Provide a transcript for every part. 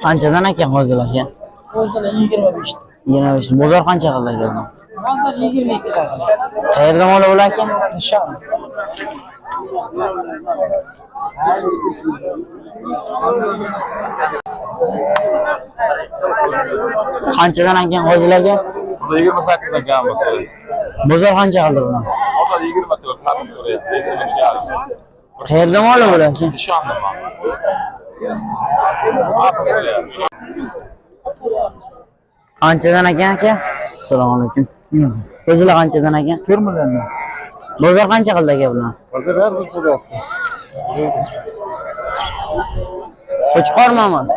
Qanchadan ekan qo'zilar aka? Qo'zilar 25 ta. 25. Bozor qancha qildi aka buni? Hozir 22 ta. Qayerdan olib bular aka? Nishon. Qanchadan ekan qo'zilarga? 28 ekan bu so'z. Bozor qancha qildi buni? Hozir 24 qadam so'raysiz. 22. Qayerdan olib bular aka? Nishonman. Qanchadan ekan aka? Assalomu alaykum. Qo'zilar qanchadan ekan? 4 milliondan. Bozor qancha qildi aka buni? Hozir har bir so'rayapti. Qo'chqormi emas?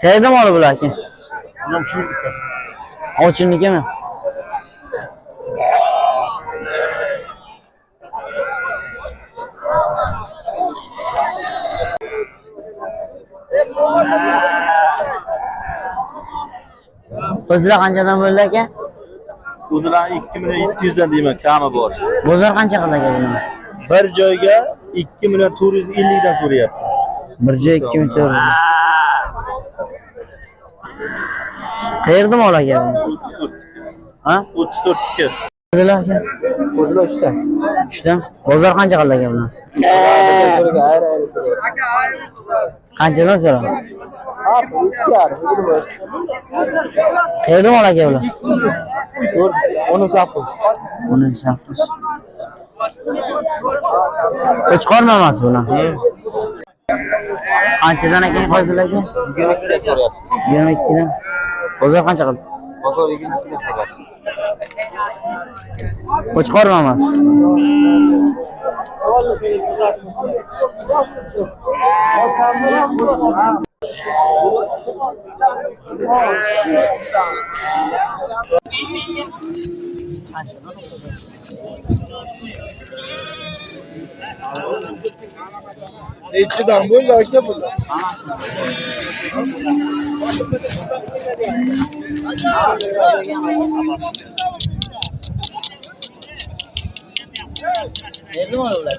Qayerdan olib bular aka? Bunam shu yerda. Ovchinnikimi? Qo'zilar qanchadan bo'ldi aka? O'zilar 2.700 dan deyman, kami bor. Bozor qancha qildi aka buni? Bir joyga 2.450 dan so'rayapti. Bir joy 2400. Qayerda mol aka buni? Ha? 34 tiki. Qo'zilar aka? Qo'zilar 3 ta. 3 ta. Bozor qancha qildi aka buni? Ayri so'raga. Qanchadan so'ra? Ha, 2.5. Qayerda mol aka bular? 19. 19. Qo'chqormi emas bular? Qanchadan ekan qo'zilarga? 22 dan so'rayapti. 22 dan. Bozor qancha qildi? Bozor 22 dan so'rayapti. Qo'chqormi emas? Nechidan bo'ldi aka bular? Qayerdan olib bular?